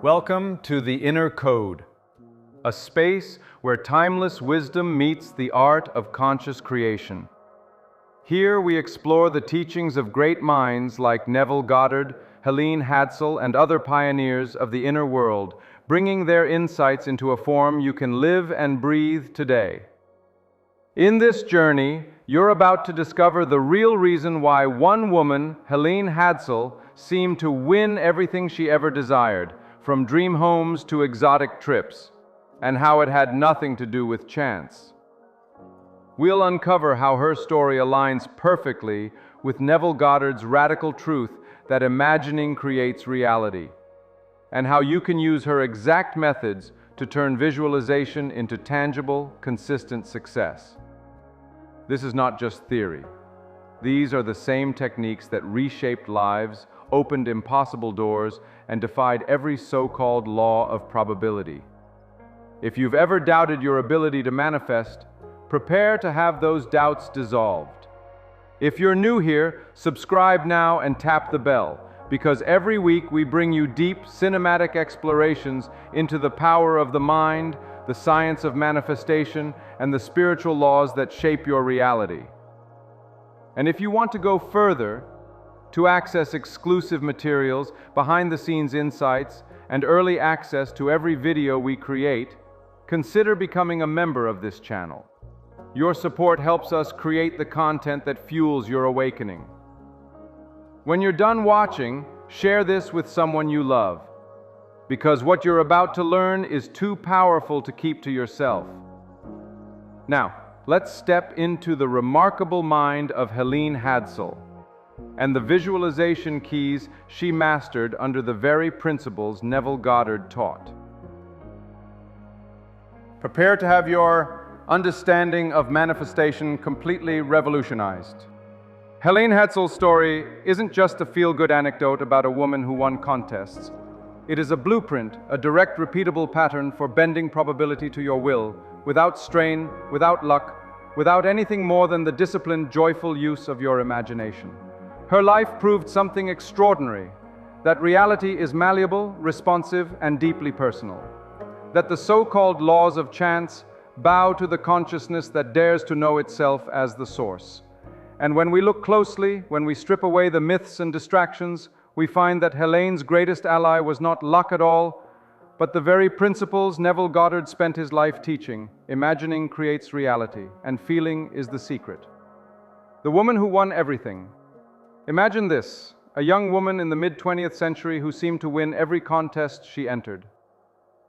Welcome to the Inner Code, a space where timeless wisdom meets the art of conscious creation. Here we explore the teachings of great minds like Neville Goddard, Helene Hadsell, and other pioneers of the inner world, bringing their insights into a form you can live and breathe today. In this journey, you're about to discover the real reason why one woman, Helene Hadsell, seemed to win everything she ever desired, from dream homes to exotic trips, and how it had nothing to do with chance. We'll uncover how her story aligns perfectly with Neville Goddard's radical truth that imagining creates reality, and how you can use her exact methods to turn visualization into tangible, consistent success. This is not just theory. These are the same techniques that reshaped lives, opened impossible doors, and defied every so-called law of probability. If you've ever doubted your ability to manifest, prepare to have those doubts dissolved. If you're new here, subscribe now and tap the bell, because every week we bring you deep, cinematic explorations into the power of the mind, the science of manifestation, and the spiritual laws that shape your reality. And if you want to go further, to access exclusive materials, behind-the-scenes insights, and early access to every video we create, consider becoming a member of this channel. Your support helps us create the content that fuels your awakening. When you're done watching, share this with someone you love, because what you're about to learn is too powerful to keep to yourself. Now, let's step into the remarkable mind of Helene Hadsell and the visualization keys she mastered under the very principles Neville Goddard taught. Prepare to have your understanding of manifestation completely revolutionized. Helene Hadsell's story isn't just a feel-good anecdote about a woman who won contests. It is a blueprint, a direct, repeatable pattern for bending probability to your will, without strain, without luck, without anything more than the disciplined, joyful use of your imagination. Her life proved something extraordinary, that reality is malleable, responsive, and deeply personal. That the so-called laws of chance bow to the consciousness that dares to know itself as the source. And when we look closely, when we strip away the myths and distractions, we find that Helene's greatest ally was not luck at all, but the very principles Neville Goddard spent his life teaching. Imagining creates reality, and feeling is the secret. The woman who won everything. Imagine this, a young woman in the mid-20th century who seemed to win every contest she entered.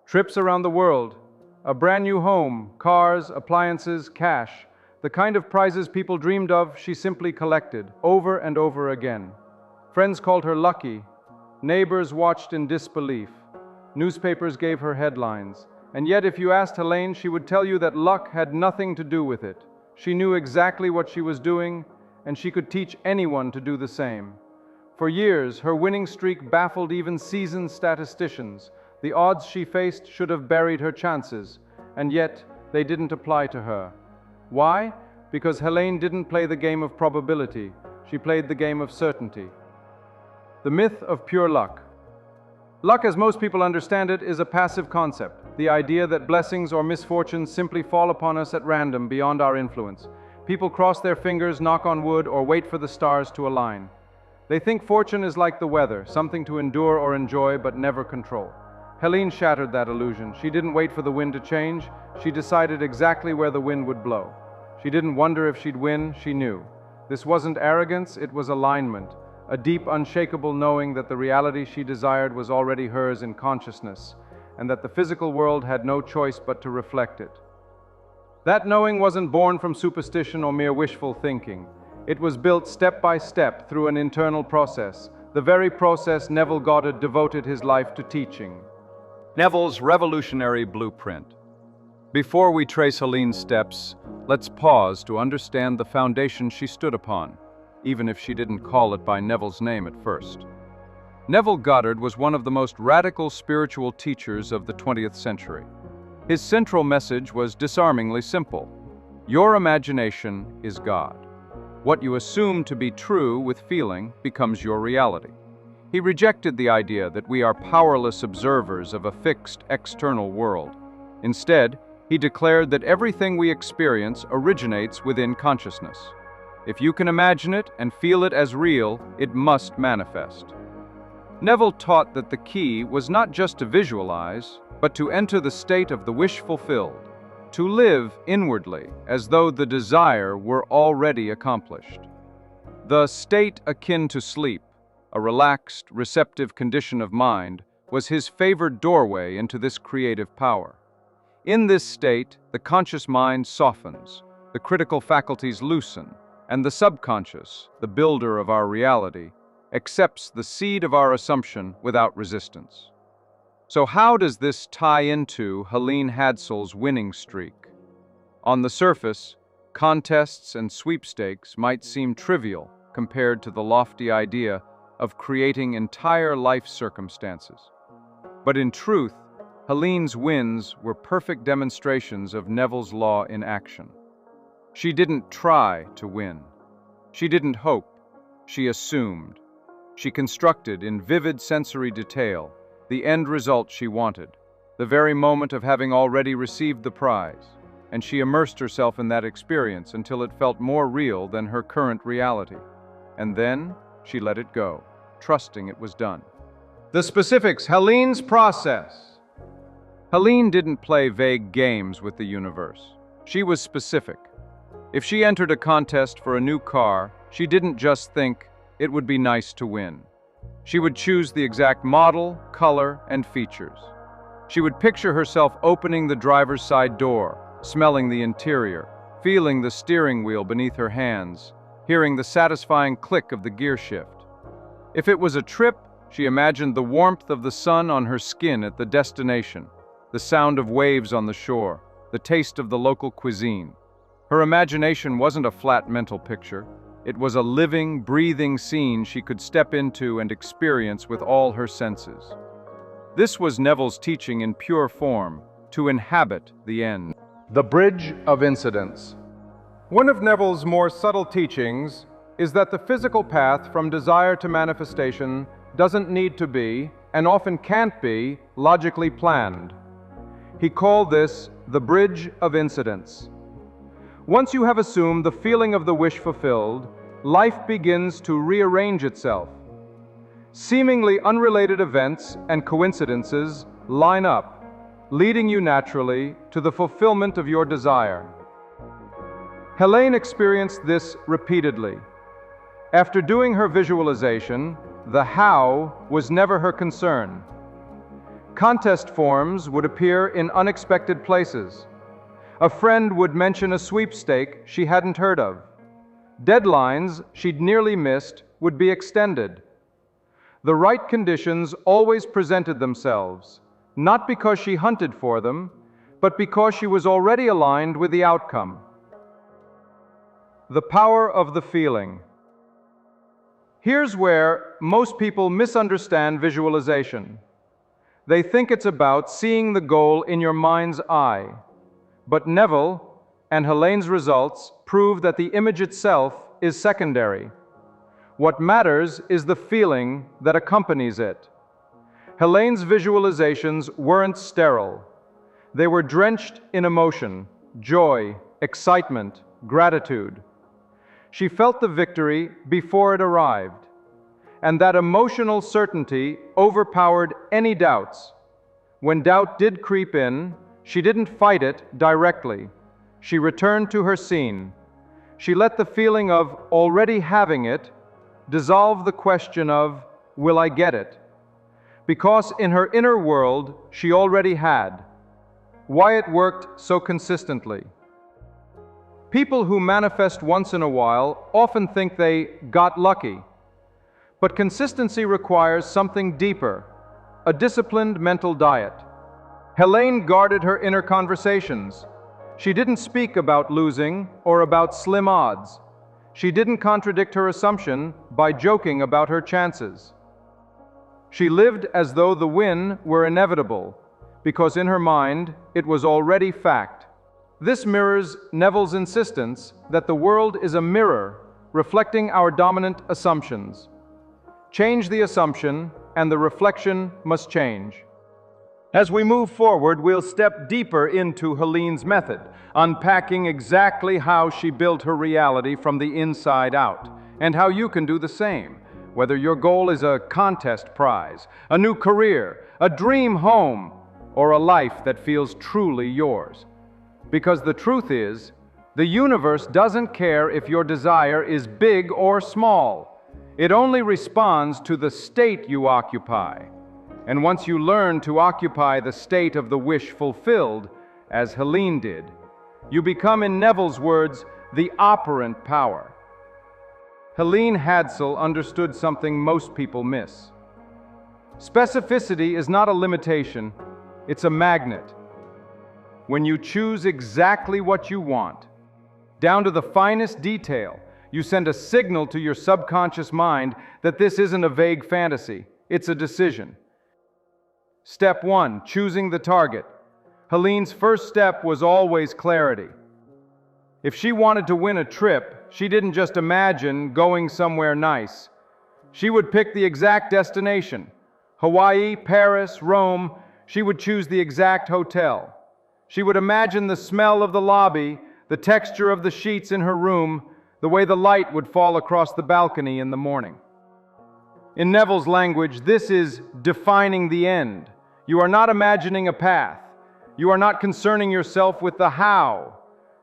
Trips around the world, a brand new home, cars, appliances, cash. The kind of prizes people dreamed of, she simply collected, over and over again. Friends called her lucky. Neighbors watched in disbelief. Newspapers gave her headlines. And yet if you asked Helene, she would tell you that luck had nothing to do with it. She knew exactly what she was doing, and she could teach anyone to do the same. For years, her winning streak baffled even seasoned statisticians. The odds she faced should have buried her chances, and yet they didn't apply to her. Why? Because Helene didn't play the game of probability. She played the game of certainty. The myth of pure luck. Luck, as most people understand it, is a passive concept, the idea that blessings or misfortunes simply fall upon us at random beyond our influence. People cross their fingers, knock on wood, or wait for the stars to align. They think fortune is like the weather, something to endure or enjoy but never control. Helene shattered that illusion. She didn't wait for the wind to change. She decided exactly where the wind would blow. She didn't wonder if she'd win, she knew. This wasn't arrogance, it was alignment, a deep, unshakable knowing that the reality she desired was already hers in consciousness, and that the physical world had no choice but to reflect it. That knowing wasn't born from superstition or mere wishful thinking. It was built step by step through an internal process, the very process Neville Goddard devoted his life to teaching. Neville's revolutionary blueprint. Before we trace Helene's steps, let's pause to understand the foundation she stood upon, even if she didn't call it by Neville's name at first. Neville Goddard was one of the most radical spiritual teachers of the 20th century. His central message was disarmingly simple. Your imagination is God. What you assume to be true with feeling becomes your reality. He rejected the idea that we are powerless observers of a fixed external world. Instead, he declared that everything we experience originates within consciousness. If you can imagine it and feel it as real, it must manifest. Neville taught that the key was not just to visualize, but to enter the state of the wish fulfilled, to live inwardly as though the desire were already accomplished. The state akin to sleep, a relaxed, receptive condition of mind, was his favored doorway into this creative power. In this state, the conscious mind softens, the critical faculties loosen, and the subconscious, the builder of our reality, accepts the seed of our assumption without resistance. So how does this tie into Helene Hadsell's winning streak? On the surface, contests and sweepstakes might seem trivial compared to the lofty idea of creating entire life circumstances. But in truth, Helene's wins were perfect demonstrations of Neville's law in action. She didn't try to win. She didn't hope. She assumed. She constructed in vivid sensory detail the end result she wanted, the very moment of having already received the prize, and she immersed herself in that experience until it felt more real than her current reality. And then she let it go, trusting it was done. The specifics: Helene's process. Helene didn't play vague games with the universe. She was specific. If she entered a contest for a new car, she didn't just think it would be nice to win. She would choose the exact model, color, and features. She would picture herself opening the driver's side door, smelling the interior, feeling the steering wheel beneath her hands, hearing the satisfying click of the gear shift. If it was a trip, she imagined the warmth of the sun on her skin at the destination, the sound of waves on the shore, the taste of the local cuisine. Her imagination wasn't a flat mental picture. It was a living, breathing scene she could step into and experience with all her senses. This was Neville's teaching in pure form, to inhabit the end. The bridge of incidents. One of Neville's more subtle teachings is that the physical path from desire to manifestation doesn't need to be, and often can't be, logically planned. He called this the bridge of incidents. Once you have assumed the feeling of the wish fulfilled, life begins to rearrange itself. Seemingly unrelated events and coincidences line up, leading you naturally to the fulfillment of your desire. Helene experienced this repeatedly. After doing her visualization, the how was never her concern. Contest forms would appear in unexpected places. A friend would mention a sweepstake she hadn't heard of. Deadlines she'd nearly missed would be extended. The right conditions always presented themselves, not because she hunted for them, but because she was already aligned with the outcome. The power of the feeling. Here's where most people misunderstand visualization. They think it's about seeing the goal in your mind's eye. But Neville and Helene's results prove that the image itself is secondary. What matters is the feeling that accompanies it. Helene's visualizations weren't sterile. They were drenched in emotion, joy, excitement, gratitude. She felt the victory before it arrived, and that emotional certainty overpowered any doubts. When doubt did creep in, she didn't fight it directly. She returned to her scene. She let the feeling of already having it dissolve the question of, will I get it? Because in her inner world, she already had. Why it worked so consistently. People who manifest once in a while often think they got lucky. But consistency requires something deeper, a disciplined mental diet. Helene guarded her inner conversations. She didn't speak about losing or about slim odds. She didn't contradict her assumption by joking about her chances. She lived as though the win were inevitable, because in her mind it was already fact. This mirrors Neville's insistence that the world is a mirror reflecting our dominant assumptions. Change the assumption, and the reflection must change. As we move forward, we'll step deeper into Helene's method, unpacking exactly how she built her reality from the inside out, and how you can do the same. Whether your goal is a contest prize, a new career, a dream home, or a life that feels truly yours. Because the truth is, the universe doesn't care if your desire is big or small. It only responds to the state you occupy. And once you learn to occupy the state of the wish fulfilled, as Helene did, you become, in Neville's words, the operant power. Helene Hadsell understood something most people miss. Specificity is not a limitation, it's a magnet. When you choose exactly what you want, down to the finest detail, you send a signal to your subconscious mind that this isn't a vague fantasy, it's a decision. Step 1, choosing the target. Helene's first step was always clarity. If she wanted to win a trip, she didn't just imagine going somewhere nice. She would pick the exact destination. Hawaii, Paris, Rome. She would choose the exact hotel. She would imagine the smell of the lobby, the texture of the sheets in her room, the way the light would fall across the balcony in the morning. In Neville's language, this is defining the end. You are not imagining a path. You are not concerning yourself with the how.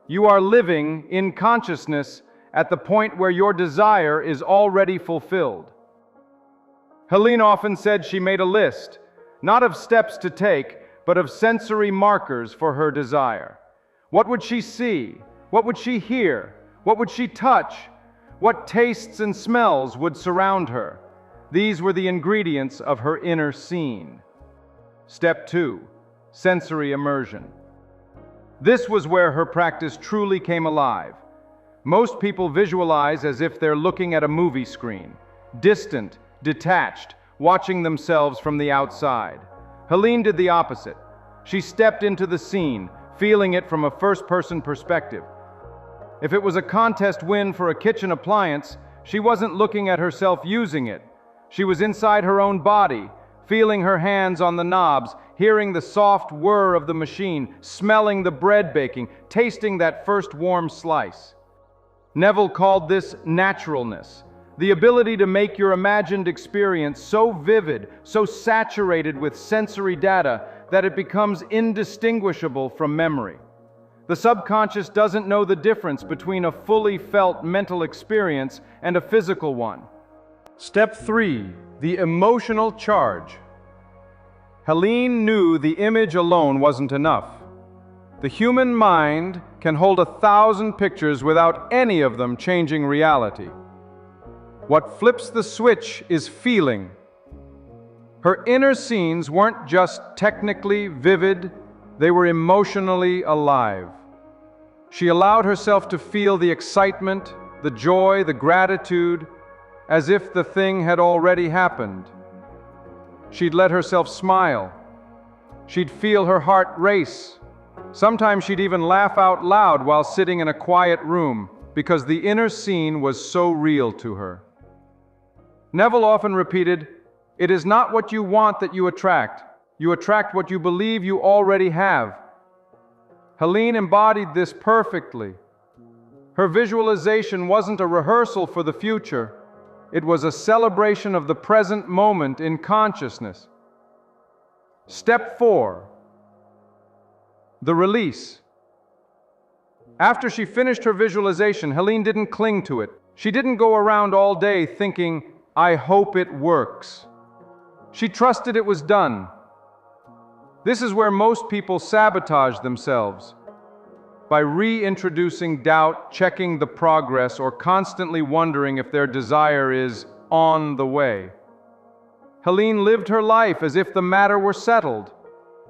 You are living in consciousness at the point where your desire is already fulfilled. Helene often said she made a list, not of steps to take, but of sensory markers for her desire. What would she see? What would she hear? What would she touch? What tastes and smells would surround her? These were the ingredients of her inner scene. Step 2, sensory immersion. This was where her practice truly came alive. Most people visualize as if they're looking at a movie screen, distant, detached, watching themselves from the outside. Helene did the opposite. She stepped into the scene, feeling it from a first-person perspective. If it was a contest win for a kitchen appliance, she wasn't looking at herself using it. She was inside her own body, feeling her hands on the knobs, hearing the soft whir of the machine, smelling the bread baking, tasting that first warm slice. Neville called this naturalness, the ability to make your imagined experience so vivid, so saturated with sensory data that it becomes indistinguishable from memory. The subconscious doesn't know the difference between a fully felt mental experience and a physical one. Step 3, the emotional charge. Helene knew the image alone wasn't enough. The human mind can hold 1,000 pictures without any of them changing reality. What flips the switch is feeling. Her inner scenes weren't just technically vivid, they were emotionally alive. She allowed herself to feel the excitement, the joy, the gratitude, as if the thing had already happened. She'd let herself smile. She'd feel her heart race. Sometimes she'd even laugh out loud while sitting in a quiet room, because the inner scene was so real to her. Neville often repeated, "It is not what you want that you attract. You attract what you believe you already have." Helene embodied this perfectly. Her visualization wasn't a rehearsal for the future. It was a celebration of the present moment in consciousness. Step 4, the release. After she finished her visualization, Helene didn't cling to it. She didn't go around all day thinking, "I hope it works." She trusted it was done. This is where most people sabotage themselves. By reintroducing doubt, checking the progress, or constantly wondering if their desire is on the way. Helene lived her life as if the matter were settled.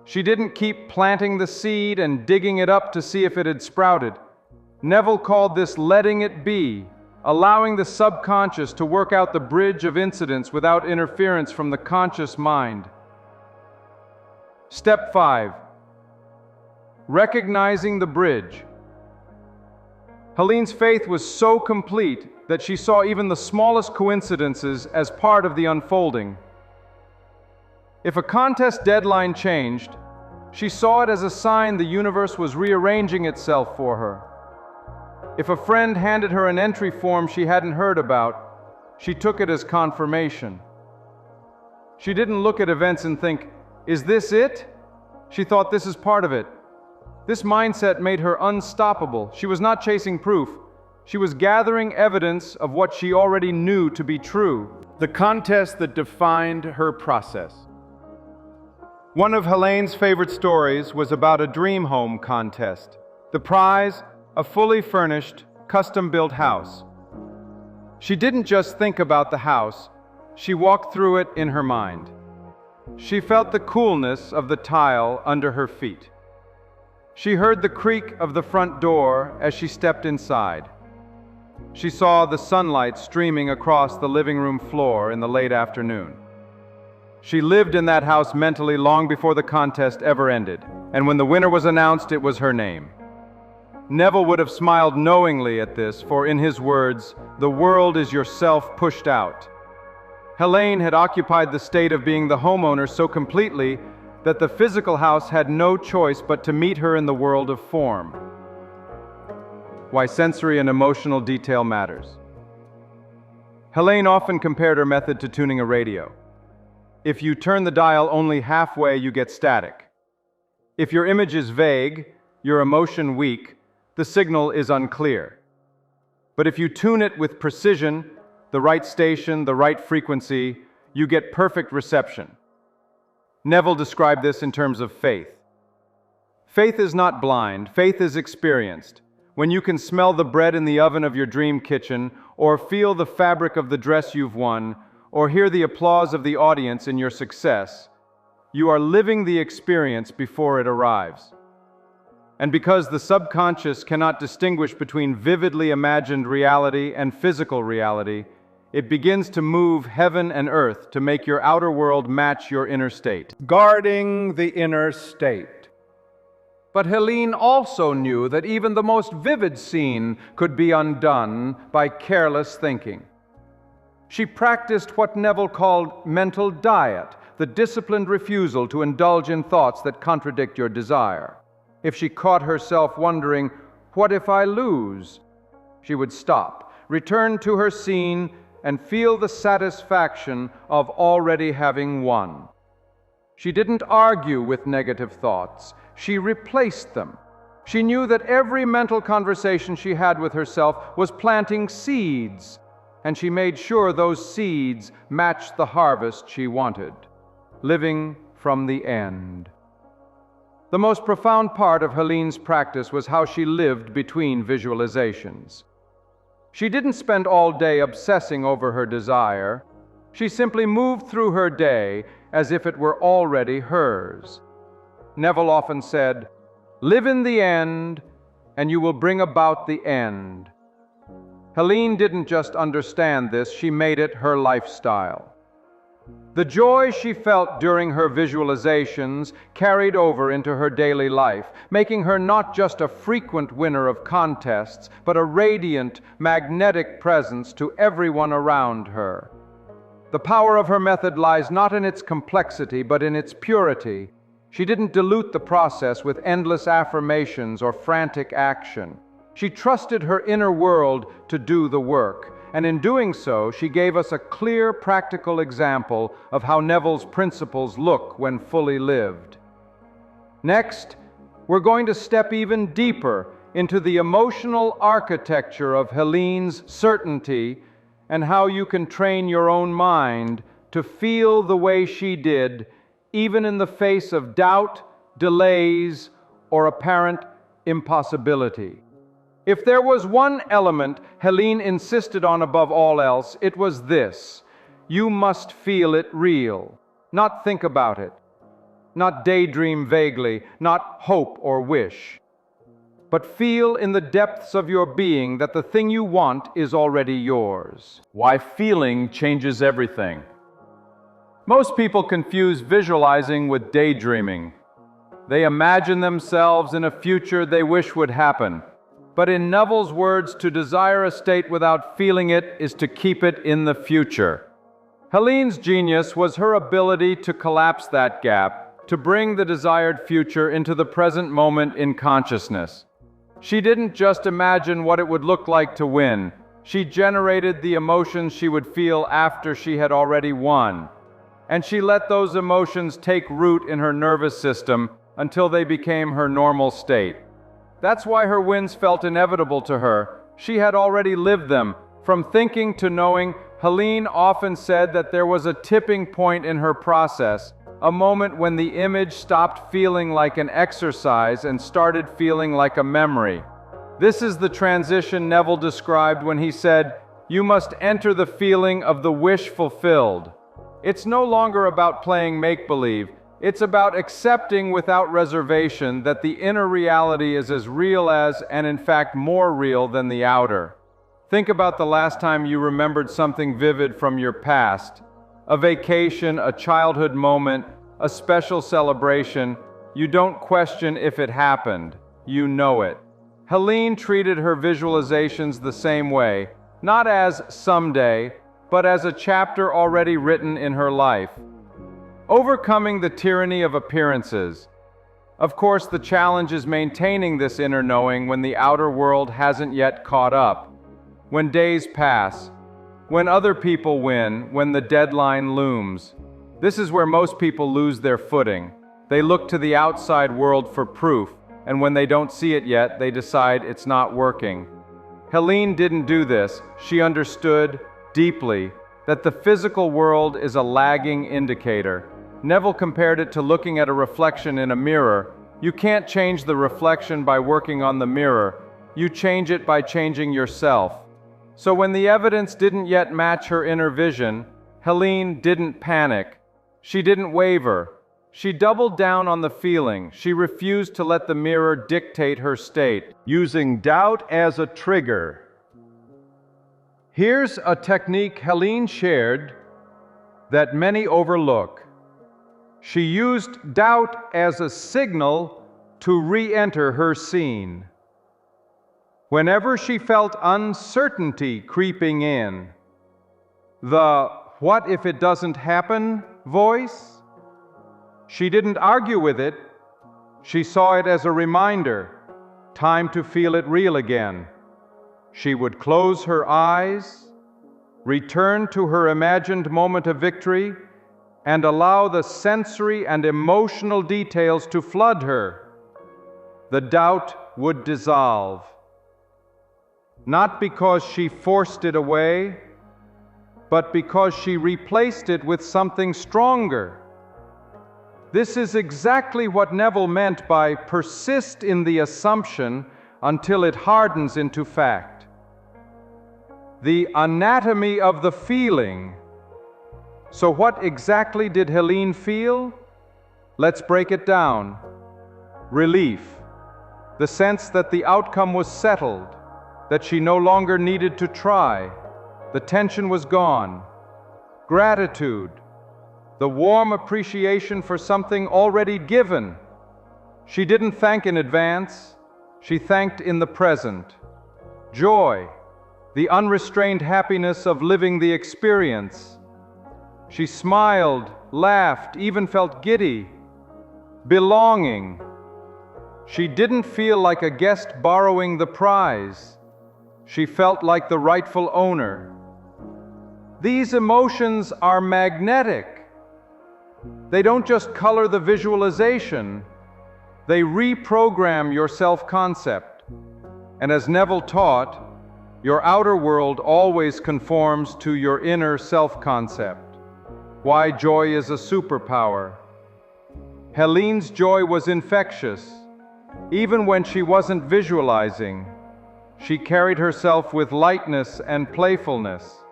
She didn't keep planting the seed and digging it up to see if it had sprouted. Neville called this letting it be, allowing the subconscious to work out the bridge of incidents without interference from the conscious mind. Step 5, recognizing the bridge. Helene's faith was so complete that she saw even the smallest coincidences as part of the unfolding. If a contest deadline changed, she saw it as a sign the universe was rearranging itself for her. If a friend handed her an entry form she hadn't heard about, she took it as confirmation. She didn't look at events and think, "Is this it?" She thought, "This is part of it." This mindset made her unstoppable. She was not chasing proof. She was gathering evidence of what she already knew to be true. The contest that defined her process. One of Helene's favorite stories was about a dream home contest. The prize, a fully furnished, custom-built house. She didn't just think about the house, she walked through it in her mind. She felt the coolness of the tile under her feet. She heard the creak of the front door as she stepped inside. She saw the sunlight streaming across the living room floor in the late afternoon. She lived in that house mentally long before the contest ever ended, and when the winner was announced, it was her name. Neville would have smiled knowingly at this, for in his words, "The world is yourself pushed out." Helene had occupied the state of being the homeowner so completely that the physical house had no choice but to meet her in the world of form. Why sensory and emotional detail matters. Helene often compared her method to tuning a radio. If you turn the dial only halfway, you get static. If your image is vague, your emotion weak, the signal is unclear. But if you tune it with precision, the right station, the right frequency, you get perfect reception. Neville described this in terms of faith. Faith is not blind, faith is experienced. When you can smell the bread in the oven of your dream kitchen, or feel the fabric of the dress you've won, or hear the applause of the audience in your success, you are living the experience before it arrives. And because the subconscious cannot distinguish between vividly imagined reality and physical reality, it begins to move heaven and earth to make your outer world match your inner state. Guarding the inner state. But Helene also knew that even the most vivid scene could be undone by careless thinking. She practiced what Neville called mental diet, the disciplined refusal to indulge in thoughts that contradict your desire. If she caught herself wondering, "What if I lose?" she would stop, return to her scene, and feel the satisfaction of already having won. She didn't argue with negative thoughts. She replaced them. She knew that every mental conversation she had with herself was planting seeds, and she made sure those seeds matched the harvest she wanted, living from the end. The most profound part of Helene's practice was how she lived between visualizations. She didn't spend all day obsessing over her desire. She simply moved through her day as if it were already hers. Neville often said, "Live in the end, and you will bring about the end." Helene didn't just understand this, she made it her lifestyle. The joy she felt during her visualizations carried over into her daily life, making her not just a frequent winner of contests, but a radiant, magnetic presence to everyone around her. The power of her method lies not in its complexity, but in its purity. She didn't dilute the process with endless affirmations or frantic action. She trusted her inner world to do the work. And in doing so, she gave us a clear, practical example of how Neville's principles look when fully lived. Next, we're going to step even deeper into the emotional architecture of Helene's certainty and how you can train your own mind to feel the way she did, even in the face of doubt, delays, or apparent impossibility. If there was one element Helene insisted on above all else, it was this: you must feel it real, not think about it, not daydream vaguely, not hope or wish, but feel in the depths of your being that the thing you want is already yours. Why feeling changes everything. Most people confuse visualizing with daydreaming. They imagine themselves in a future they wish would happen. But in Neville's words, to desire a state without feeling it is to keep it in the future. Helene's genius was her ability to collapse that gap, to bring the desired future into the present moment in consciousness. She didn't just imagine what it would look like to win. She generated the emotions she would feel after she had already won. And she let those emotions take root in her nervous system until they became her normal state. That's why her wins felt inevitable to her. She had already lived them. From thinking to knowing, Helene often said that there was a tipping point in her process, a moment when the image stopped feeling like an exercise and started feeling like a memory. This is the transition Neville described when he said, "You must enter the feeling of the wish fulfilled." It's no longer about playing make-believe. It's about accepting without reservation that the inner reality is as real as, and in fact more real than, the outer. Think about the last time you remembered something vivid from your past. A vacation, a childhood moment, a special celebration. You don't question if it happened. You know it. Helene treated her visualizations the same way, not as someday, but as a chapter already written in her life. Overcoming the tyranny of appearances. Of course, the challenge is maintaining this inner knowing when the outer world hasn't yet caught up. When days pass, when other people win, when the deadline looms. This is where most people lose their footing. They look to the outside world for proof, and when they don't see it yet, they decide it's not working. Helene didn't do this. She understood deeply that the physical world is a lagging indicator. Neville compared it to looking at a reflection in a mirror. You can't change the reflection by working on the mirror. You change it by changing yourself. So when the evidence didn't yet match her inner vision, Helene didn't panic. She didn't waver. She doubled down on the feeling. She refused to let the mirror dictate her state, using doubt as a trigger. Here's a technique Helene shared that many overlook. She used doubt as a signal to re-enter her scene. Whenever she felt uncertainty creeping in, the "what if it doesn't happen" voice, she didn't argue with it. She saw it as a reminder, time to feel it real again. She would close her eyes, return to her imagined moment of victory, and allow the sensory and emotional details to flood her. The doubt would dissolve. Not because she forced it away, but because she replaced it with something stronger. This is exactly what Neville meant by persist in the assumption until it hardens into fact. The anatomy of the feeling. So what exactly did Helene feel? Let's break it down. Relief. The sense that the outcome was settled, that she no longer needed to try. The tension was gone. Gratitude. The warm appreciation for something already given. She didn't thank in advance. She thanked in the present. Joy. The unrestrained happiness of living the experience. She smiled, laughed, even felt giddy. Belonging. She didn't feel like a guest borrowing the prize. She felt like the rightful owner. These emotions are magnetic. They don't just color the visualization, they reprogram your self-concept. And as Neville taught, your outer world always conforms to your inner self-concept. Why joy is a superpower. Helene's joy was infectious. Even when she wasn't visualizing, she carried herself with lightness and playfulness.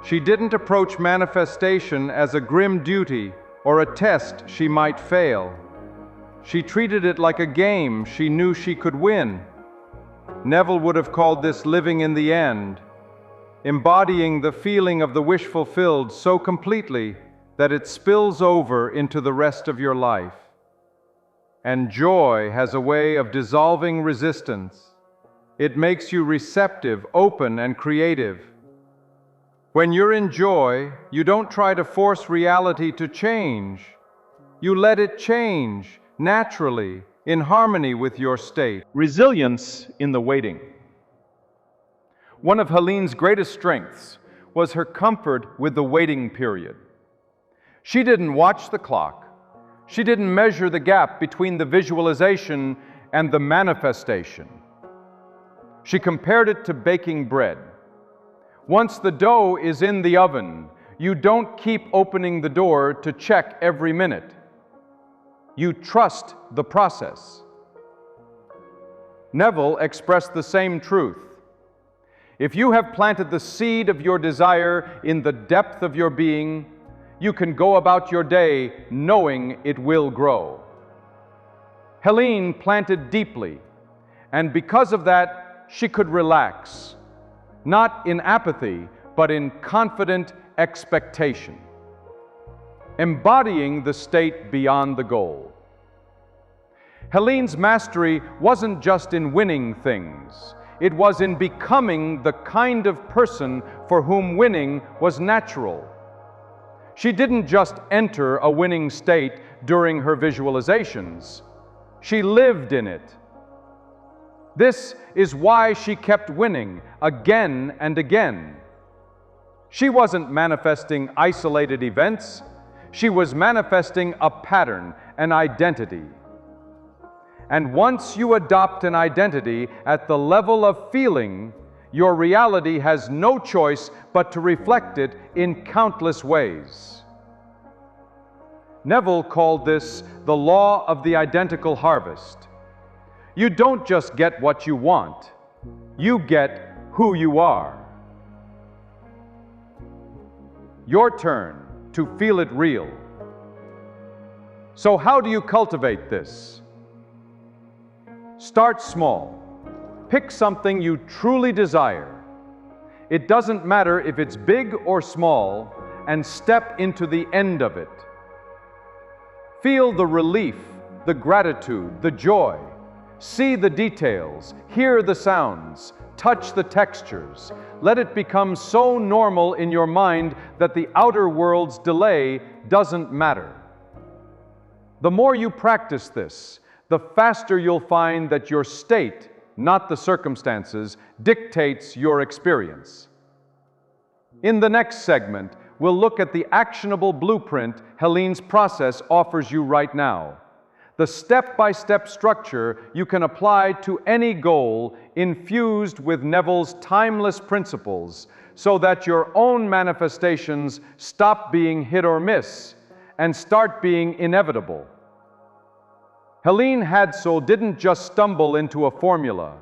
She didn't approach manifestation as a grim duty or a test she might fail. She treated it like a game she knew she could win. Neville would have called this living in the end, embodying the feeling of the wish fulfilled so completely that it spills over into the rest of your life. And joy has a way of dissolving resistance. It makes you receptive, open, and creative. When you're in joy, you don't try to force reality to change. You let it change naturally, in harmony with your state. Resilience in the waiting. One of Helene's greatest strengths was her comfort with the waiting period. She didn't watch the clock. She didn't measure the gap between the visualization and the manifestation. She compared it to baking bread. Once the dough is in the oven, you don't keep opening the door to check every minute. You trust the process. Neville expressed the same truth. If you have planted the seed of your desire in the depth of your being, you can go about your day knowing it will grow. Helene planted deeply, and because of that, she could relax, not in apathy, but in confident expectation, embodying the state beyond the goal. Helene's mastery wasn't just in winning things. It was in becoming the kind of person for whom winning was natural. She didn't just enter a winning state during her visualizations. She lived in it. This is why she kept winning again and again. She wasn't manifesting isolated events. She was manifesting a pattern, an identity. And once you adopt an identity at the level of feeling, your reality has no choice but to reflect it in countless ways. Neville called this the law of the identical harvest. You don't just get what you want, you get who you are. Your turn to feel it real. So how do you cultivate this? Start small. Pick something you truly desire. It doesn't matter if it's big or small, and step into the end of it. Feel the relief, the gratitude, the joy. See the details, hear the sounds, touch the textures. Let it become so normal in your mind that the outer world's delay doesn't matter. The more you practice this, the faster you'll find that your state, not the circumstances, dictates your experience. In the next segment, we'll look at the actionable blueprint Helene's process offers you right now. The step-by-step structure you can apply to any goal infused with Neville's timeless principles so that your own manifestations stop being hit or miss and start being inevitable. Helene Hadsell didn't just stumble into a formula.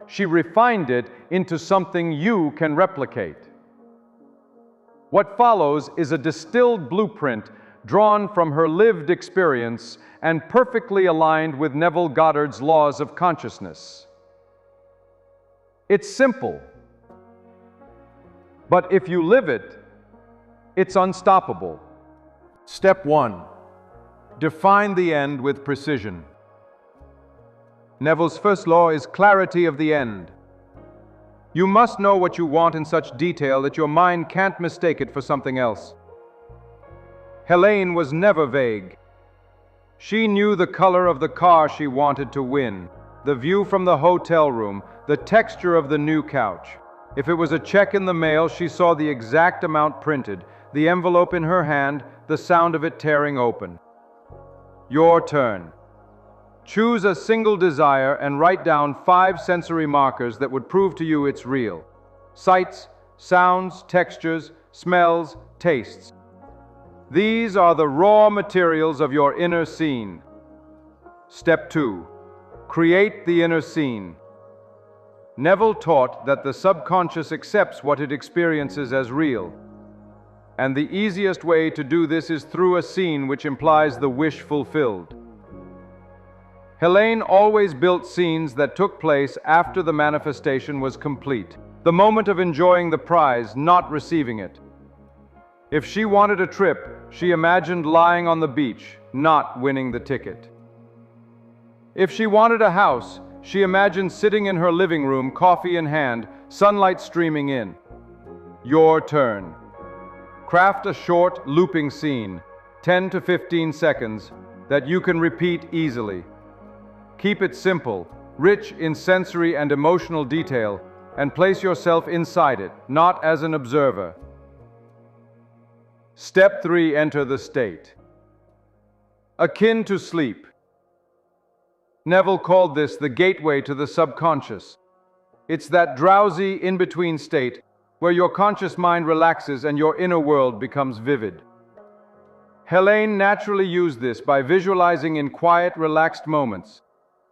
She refined it into something you can replicate. What follows is a distilled blueprint drawn from her lived experience and perfectly aligned with Neville Goddard's laws of consciousness. It's simple, but if you live it, it's unstoppable. Step 1. Define the end with precision. Neville's first law is clarity of the end. You must know what you want in such detail that your mind can't mistake it for something else. Helene was never vague. She knew the color of the car she wanted to win, the view from the hotel room, the texture of the new couch. If it was a check in the mail, she saw the exact amount printed, the envelope in her hand, the sound of it tearing open. Your turn. Choose a single desire and write down 5 sensory markers that would prove to you it's real. Sights, sounds, textures, smells, tastes. These are the raw materials of your inner scene. Step 2. Create the inner scene. Neville taught that the subconscious accepts what it experiences as real. And the easiest way to do this is through a scene which implies the wish fulfilled. Helene always built scenes that took place after the manifestation was complete, the moment of enjoying the prize, not receiving it. If she wanted a trip, she imagined lying on the beach, not winning the ticket. If she wanted a house, She imagined sitting in her living room, coffee in hand, sunlight streaming in. Your turn. Craft a short, looping scene, 10 to 15 seconds, that you can repeat easily. Keep it simple, rich in sensory and emotional detail, and place yourself inside it, not as an observer. Step 3, enter the state. Akin to sleep. Neville called this the gateway to the subconscious. It's that drowsy, in-between state where your conscious mind relaxes and your inner world becomes vivid. Helene naturally used this by visualizing in quiet, relaxed moments,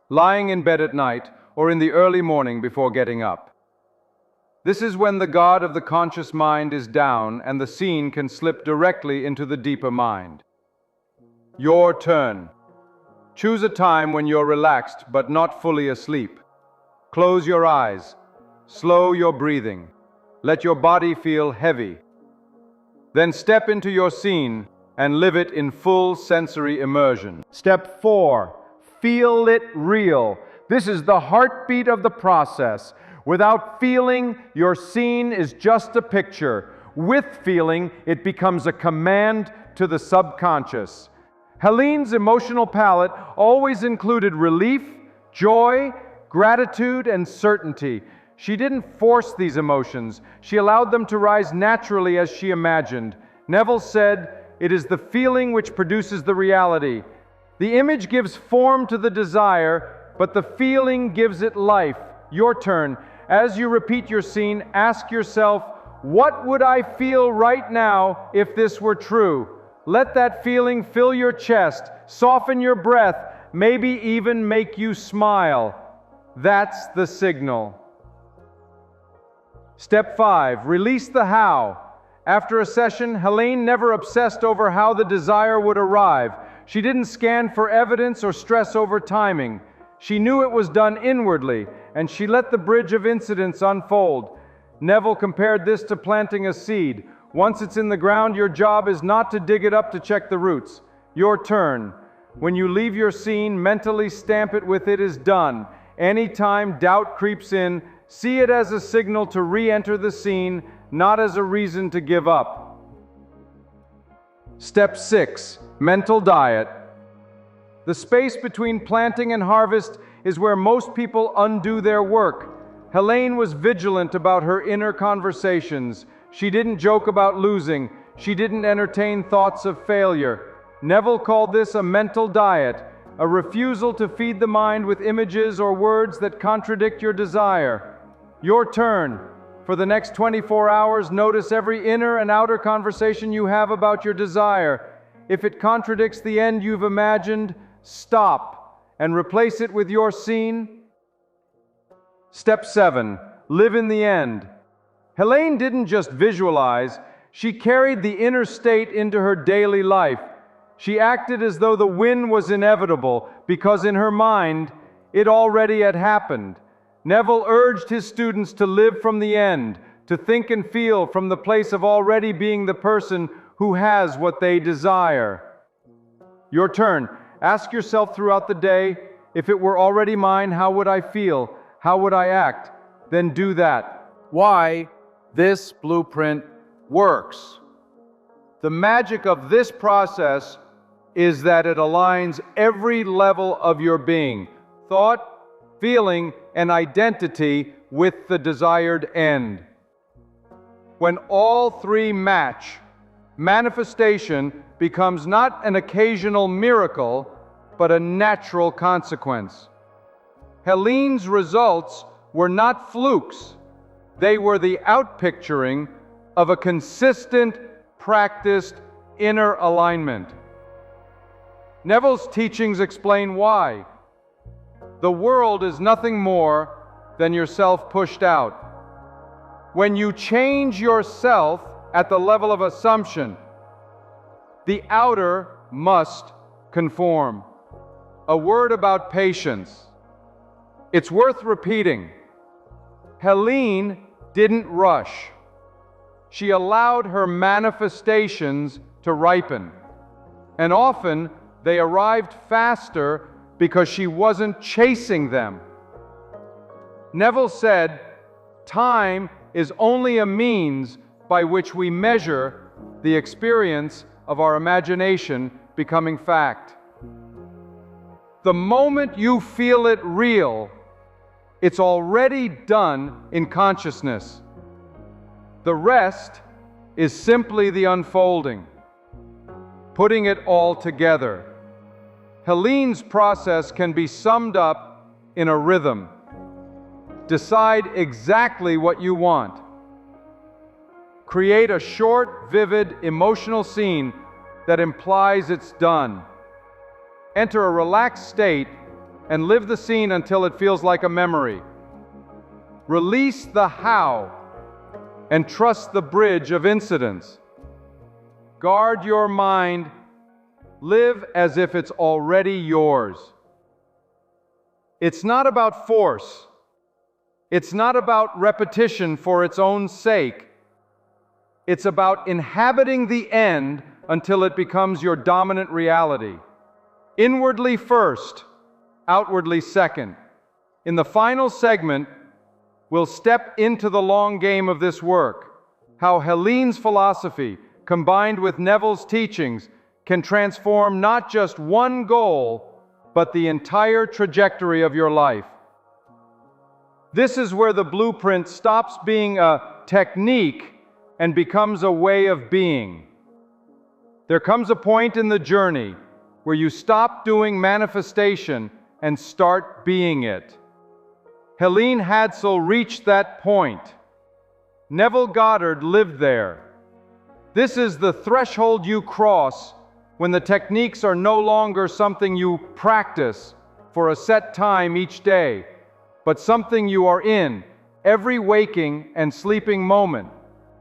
lying in bed at night or in the early morning before getting up. This is when the guard of the conscious mind is down and the scene can slip directly into the deeper mind. Your turn. Choose a time when you're relaxed but not fully asleep. Close your eyes. Slow your breathing. Let your body feel heavy. Then step into your scene and live it in full sensory immersion. Step 4. Feel it real. This is the heartbeat of the process. Without feeling, your scene is just a picture. With feeling, it becomes a command to the subconscious. Helene's emotional palette always included relief, joy, gratitude, and certainty. She didn't force these emotions. She allowed them to rise naturally as she imagined. Neville said, "It is the feeling which produces the reality. The image gives form to the desire, but the feeling gives it life." Your turn. As you repeat your scene, ask yourself, what would I feel right now if this were true? Let that feeling fill your chest, soften your breath, maybe even make you smile. That's the signal. Step 5, release the how. After a session, Helene never obsessed over how the desire would arrive. She didn't scan for evidence or stress over timing. She knew it was done inwardly, and she let the bridge of incidents unfold. Neville compared this to planting a seed. Once it's in the ground, your job is not to dig it up to check the roots. Your turn. When you leave your scene, mentally stamp it with "it is done." Anytime doubt creeps in, see it as a signal to re-enter the scene, not as a reason to give up. Step 6, mental diet. The space between planting and harvest is where most people undo their work. Helene was vigilant about her inner conversations. She didn't joke about losing. She didn't entertain thoughts of failure. Neville called this a mental diet, a refusal to feed the mind with images or words that contradict your desire. Your turn. For the next 24 hours, notice every inner and outer conversation you have about your desire. If it contradicts the end you've imagined, stop and replace it with your scene. Step 7. Live in the end. Helene didn't just visualize, she carried the inner state into her daily life. She acted as though the win was inevitable, because in her mind, it already had happened. Neville urged his students to live from the end, to think and feel from the place of already being the person who has what they desire. Your turn. Ask yourself throughout the day, if it were already mine, how would I feel? How would I act? Then do that. Why this blueprint works. The magic of this process is that it aligns every level of your being, thought, feeling, and identity with the desired end. When all three match, manifestation becomes not an occasional miracle, but a natural consequence. Helene's results were not flukes. They were the outpicturing of a consistent, practiced inner alignment. Neville's teachings explain why. The world is nothing more than yourself pushed out. When you change yourself at the level of assumption, the outer must conform. A word about patience. It's worth repeating. Helene didn't rush. She allowed her manifestations to ripen. And often they arrived faster because she wasn't chasing them. Neville said, "Time is only a means by which we measure the experience of our imagination becoming fact." The moment you feel it real, it's already done in consciousness. The rest is simply the unfolding, putting it all together. Helene's process can be summed up in a rhythm. Decide exactly what you want. Create a short, vivid, emotional scene that implies it's done. Enter a relaxed state and live the scene until it feels like a memory. Release the how and trust the bridge of incidents. Guard your mind. Live as if it's already yours. It's not about force. It's not about repetition for its own sake. It's about inhabiting the end until it becomes your dominant reality. Inwardly first, outwardly second. In the final segment, we'll step into the long game of this work, how Helene's philosophy, combined with Neville's teachings, can transform not just one goal, but the entire trajectory of your life. This is where the blueprint stops being a technique and becomes a way of being. There comes a point in the journey where you stop doing manifestation and start being it. Helene Hadsell reached that point. Neville Goddard lived there. This is the threshold you cross when the techniques are no longer something you practice for a set time each day, but something you are in every waking and sleeping moment.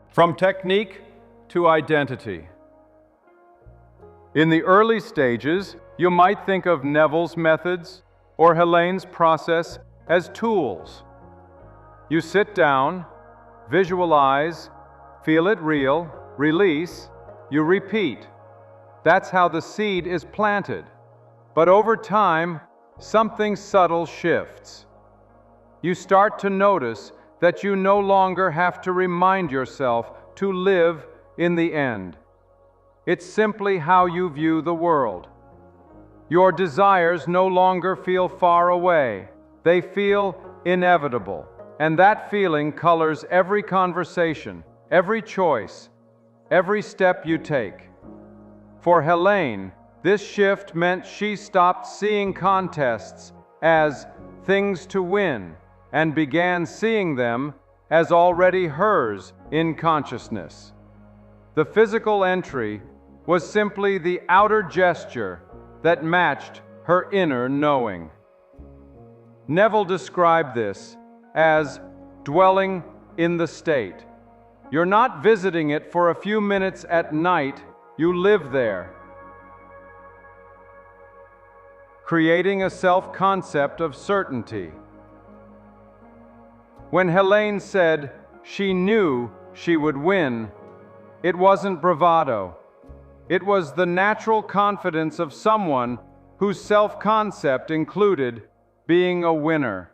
From technique to identity. In the early stages, you might think of Neville's methods or Helene's process as tools. You sit down, visualize, feel it real, release, you repeat. That's how the seed is planted. But over time, something subtle shifts. You start to notice that you no longer have to remind yourself to live in the end. It's simply how you view the world. Your desires no longer feel far away. They feel inevitable. And that feeling colors every conversation, every choice, every step you take. For Helene, this shift meant she stopped seeing contests as things to win and began seeing them as already hers in consciousness. The physical entry was simply the outer gesture that matched her inner knowing. Neville described this as dwelling in the state. You're not visiting it for a few minutes at night, you live there. Creating a self-concept of certainty. When Helene said she knew she would win, it wasn't bravado. It was the natural confidence of someone whose self-concept included being a winner.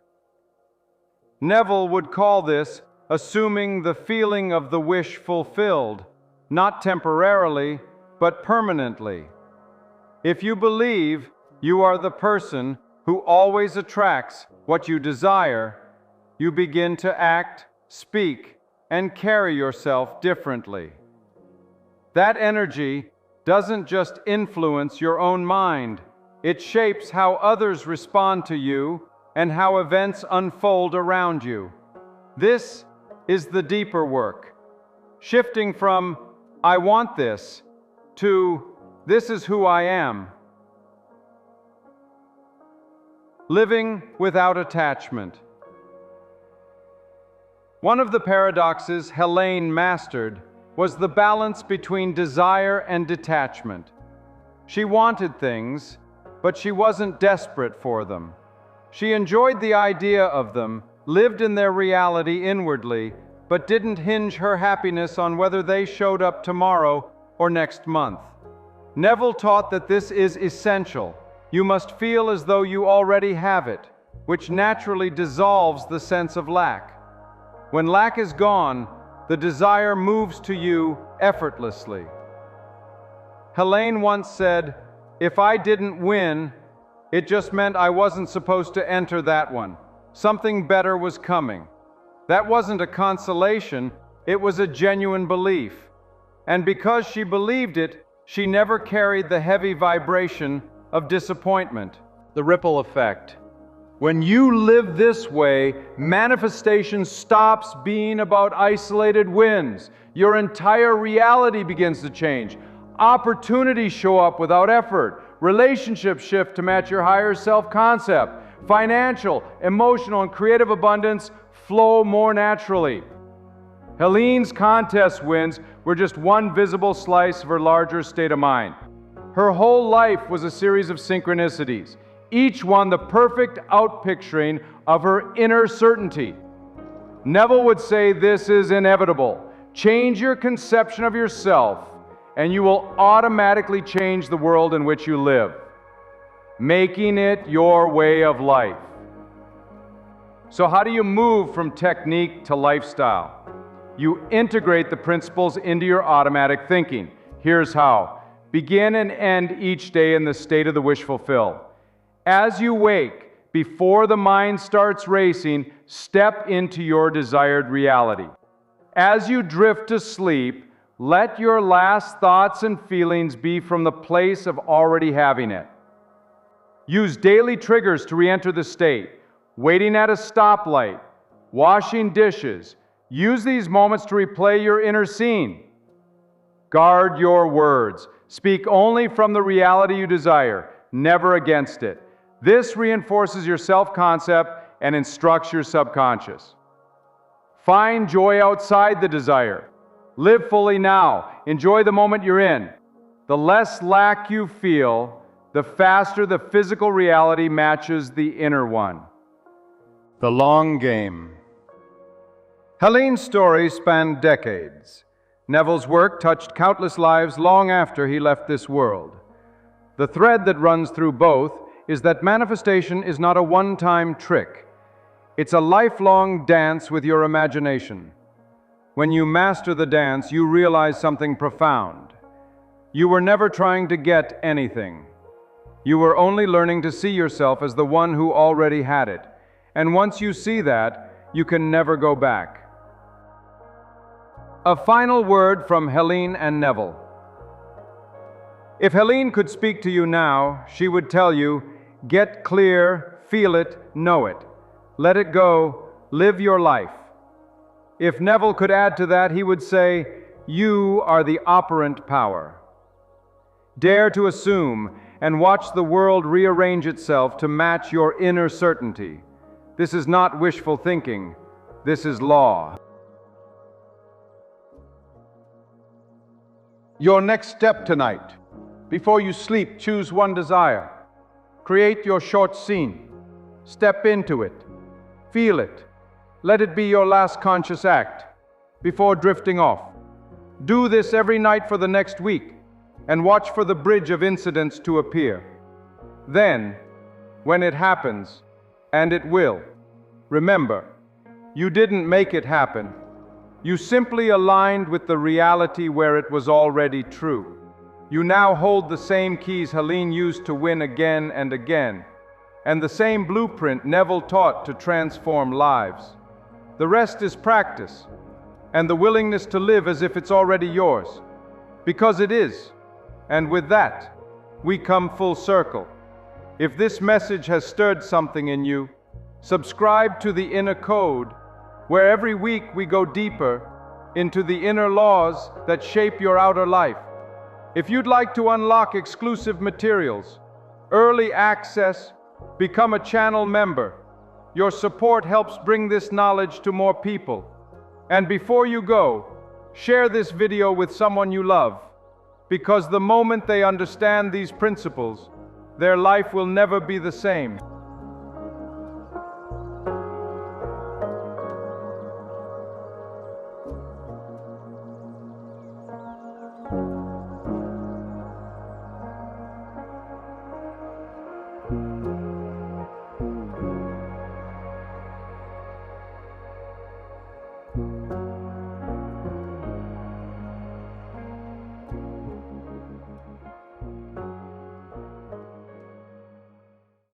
Neville would call this assuming the feeling of the wish fulfilled, not temporarily, but permanently. If you believe you are the person who always attracts what you desire, you begin to act, speak, and carry yourself differently. That energy doesn't just influence your own mind, it shapes how others respond to you and how events unfold around you. This is the deeper work, shifting from "I want this" to "this is who I am." Living without attachment. One of the paradoxes Helene mastered was the balance between desire and detachment. She wanted things, but she wasn't desperate for them. She enjoyed the idea of them, lived in their reality inwardly, but didn't hinge her happiness on whether they showed up tomorrow or next month. Neville taught that this is essential. You must feel as though you already have it. which naturally dissolves the sense of lack. When lack is gone, the desire moves to you effortlessly. Helene once said, "If I didn't win, it just meant I wasn't supposed to enter that one. Something better was coming." That wasn't a consolation, it was a genuine belief. And because she believed it, she never carried the heavy vibration of disappointment. The ripple effect. When you live this way, manifestation stops being about isolated wins. Your entire reality begins to change. Opportunities show up without effort. Relationships shift to match your higher self-concept. Financial, emotional, and creative abundance flow more naturally. Helene's contest wins were just one visible slice of her larger state of mind. Her whole life was a series of synchronicities, each one the perfect outpicturing of her inner certainty. Neville would say this is inevitable. Change your conception of yourself, and you will automatically change the world in which you live, making it your way of life. So how do you move from technique to lifestyle? You integrate the principles into your automatic thinking. Here's how. Begin and end each day in the state of the wish fulfill. As you wake, before the mind starts racing, step into your desired reality. As you drift to sleep, let your last thoughts and feelings be from the place of already having it. Use daily triggers to re-enter the state. Waiting at a stoplight, washing dishes. Use these moments to replay your inner scene. Guard your words. Speak only from the reality you desire, never against it. This reinforces your self-concept and instructs your subconscious. Find joy outside the desire. Live fully now. Enjoy the moment you're in. The less lack you feel, the faster the physical reality matches the inner one. The long game. Helene's story spanned decades. Neville's work touched countless lives long after he left this world. The thread that runs through both is that manifestation is not a one-time trick. It's a lifelong dance with your imagination. When you master the dance, you realize something profound. You were never trying to get anything. You were only learning to see yourself as the one who already had it. And once you see that, you can never go back. A final word from Helene and Neville. If Helene could speak to you now, she would tell you, get clear, feel it, know it. Let it go, live your life. If Neville could add to that, he would say, you are the operant power. Dare to assume and watch the world rearrange itself to match your inner certainty. This is not wishful thinking. This is law. Your next step tonight. Before you sleep, choose one desire. Create your short scene. Step into it. Feel it. Let it be your last conscious act before drifting off. Do this every night for the next week and watch for the bridge of incidents to appear. Then, when it happens, and it will, remember, you didn't make it happen. You simply aligned with the reality where it was already true. You now hold the same keys Helene used to win again and again, and the same blueprint Neville taught to transform lives. The rest is practice, and the willingness to live as if it's already yours, because it is. And with that, we come full circle. If this message has stirred something in you, subscribe to the Inner Code, where every week we go deeper into the inner laws that shape your outer life. If you'd like to unlock exclusive materials, early access, become a channel member. Your support helps bring this knowledge to more people. And before you go, share this video with someone you love, because the moment they understand these principles, their life will never be the same.